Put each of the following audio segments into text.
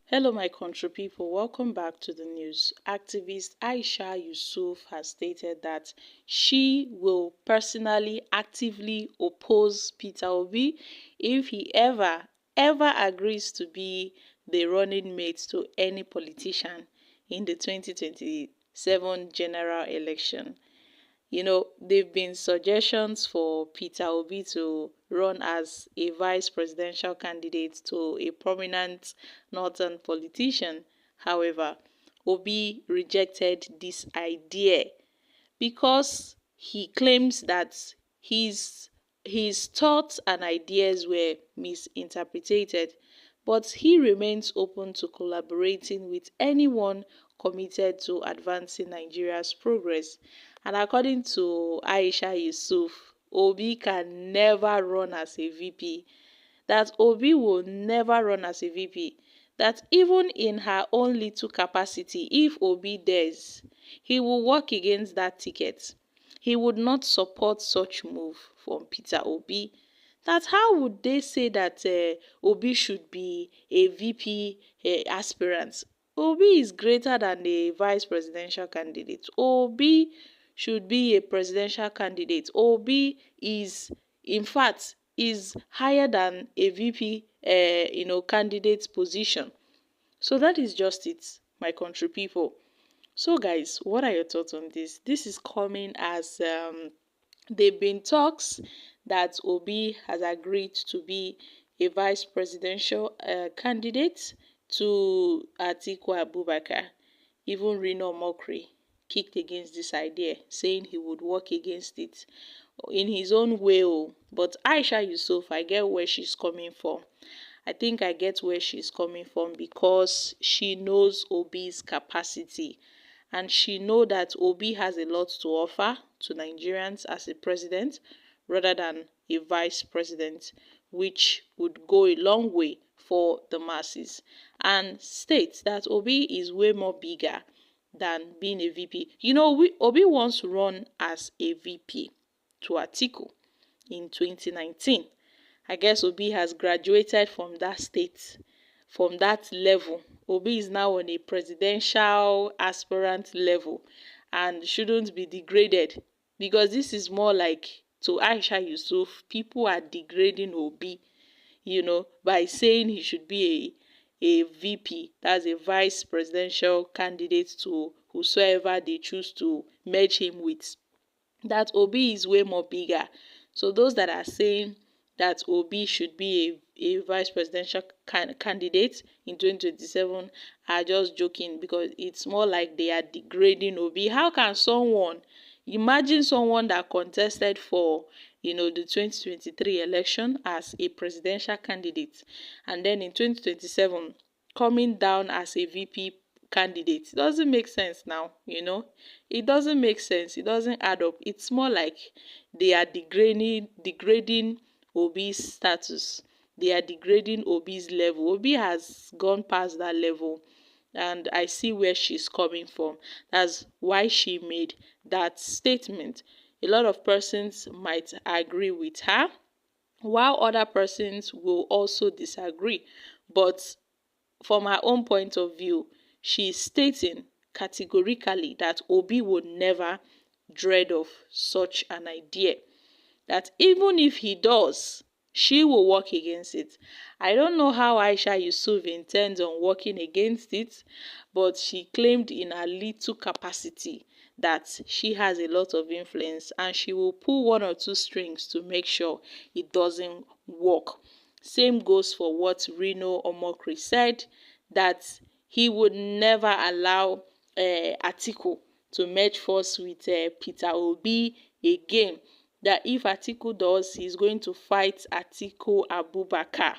Hello, my country people. Welcome back to the news. Activist Aisha Yesufu has stated that she will personally actively oppose Peter Obi if he ever agrees to be the running mate to any politician in the 2027 general election. There've been suggestions for Peter Obi to run as a vice presidential candidate to a prominent northern politician. However, Obi rejected this idea because he claims that his thoughts and ideas were misinterpreted, but he remains open to collaborating with anyone committed to advancing Nigeria's progress. And according to Aisha Yesufu, Obi can never run as a VP. That Obi will never run as a VP. That even in her own little capacity, if Obi dares, he will work against that ticket. He would not support such move from Peter Obi. That how would they say that Obi should be a VP aspirant? Obi is greater than a vice presidential candidate. Obi should be a presidential candidate. Obi is, in fact, is higher than a VP, candidate position. So that is just it, my country people. So guys, what are your thoughts on this? This is coming as they've been talks that Obi has agreed to be a vice presidential candidate to Atiku Abubakar. Even Reno Mokri kicked against this idea, saying he would work against it in his own way. But Aisha Yesufu, I get where she's coming from. I think I get where she's coming from because she knows Obi's capacity, and she know that Obi has a lot to offer to Nigerians as a president rather than a vice president, which would go a long way for the masses, and states that Obi is way more bigger than being a VP. Obi wants to run as a VP to Atiku in 2019. I guess Obi has graduated from that state, from that level. Obi is now on a presidential aspirant level and shouldn't be degraded, because this is more like, to Aisha Yesufu, people are degrading Obi, by saying he should be a VP, that's a vice presidential candidate to whosoever they choose to merge him with. That Obi is way more bigger. So those that are saying that Obi should be a vice presidential candidate in 2027 are just joking, because it's more like they are degrading Obi. How can someone, imagine someone that contested for the 2023 election as a presidential candidate, and then in 2027 coming down as a VP candidate? It doesn't make sense now. It doesn't make sense. It doesn't add up. It's more like they are degrading Obi's status. They are degrading Obi's level. Obi has gone past that level, and I see where she's coming from. That's why she made that statement. A lot of persons might agree with her, while other persons will also disagree. But from her own point of view, she is stating categorically that Obi would never dread of such an idea. That even if he does, she will work against it. I don't know how Aisha Yesufu intends on working against it, but she claimed in her little capacity that she has a lot of influence, and she will pull one or two strings to make sure it doesn't work. Same goes for what Reno Omokri said, that he would never allow Atiku to merge force with Peter Obi again. That if Atiku does, he's going to fight Atiku Abubakar.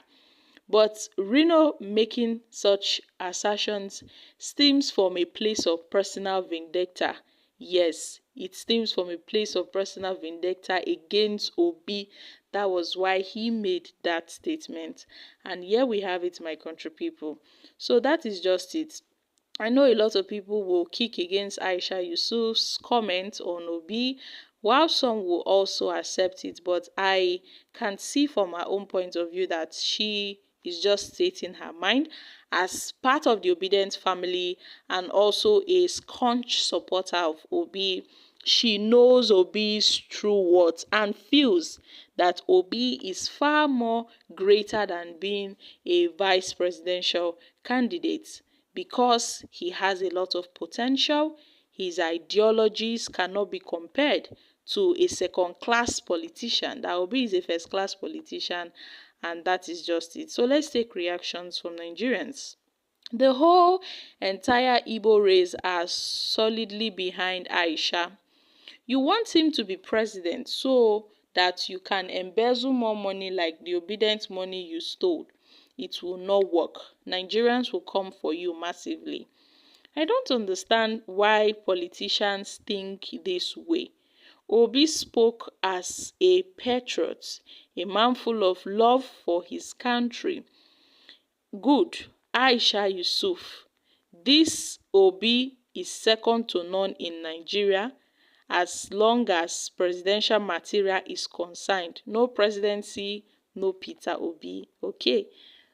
But Reno making such assertions stems from a place of personal vendetta. Yes, it stems from a place of personal vendetta against Obi. That was why he made that statement. And here we have it, my country people. So that is just it. I know a lot of people will kick against Aisha Yesufu's comment on Obi, while some will also accept it. But I can see from her own point of view that she is just stating her mind as part of the Obedient family and also a staunch supporter of Obi. She knows Obi's true worth and feels that Obi is far more greater than being a vice presidential candidate because he has a lot of potential. His ideologies cannot be compared to a second-class politician. That Obi is a first-class politician, and that is just it. So let's take reactions from Nigerians. The whole entire Igbo race are solidly behind Aisha. You want him to be president so that you can embezzle more money like the Obedient money you stole. It will not work. Nigerians will come for you massively. I don't understand why politicians think this way. Obi spoke as a patriot, a man full of love for his country. Good. Aisha Yesufu. This Obi is second to none in Nigeria as long as presidential material is concerned. No presidency, no Peter Obi. Okay.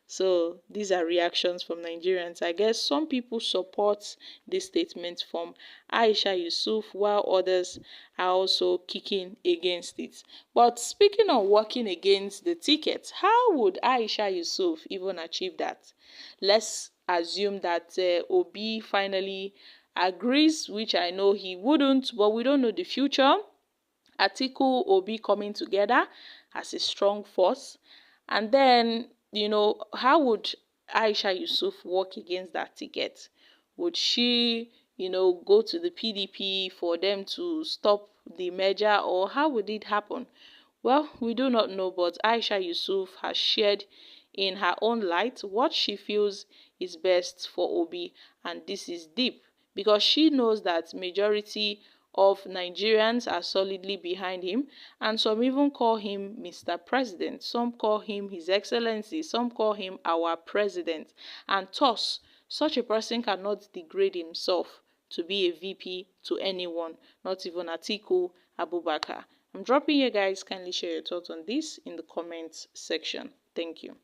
So these are reactions from Nigerians. I guess some people support this statement from Aisha Yesufu while others are also kicking against it. But speaking of working against the ticket, how would Aisha Yesufu even achieve that? Let's assume that Obi finally agrees, which I know he wouldn't, but we don't know the future. Atiku, Obi coming together as a strong force. And then, how would Aisha Yesufu work against that ticket? Would she, go to the PDP for them to stop the merger, or how would it happen? Well, we do not know, but Aisha Yesufu has shared in her own light what she feels is best for Obi, and this is deep because she knows that majority of Nigerians are solidly behind him, and some even call him Mr. President, some call him His Excellency, some call him our president, and thus such a person cannot degrade himself to be a VP to anyone, not even Atiku Abubakar. I'm dropping you guys. Kindly share your thoughts on this in the comments section. Thank you.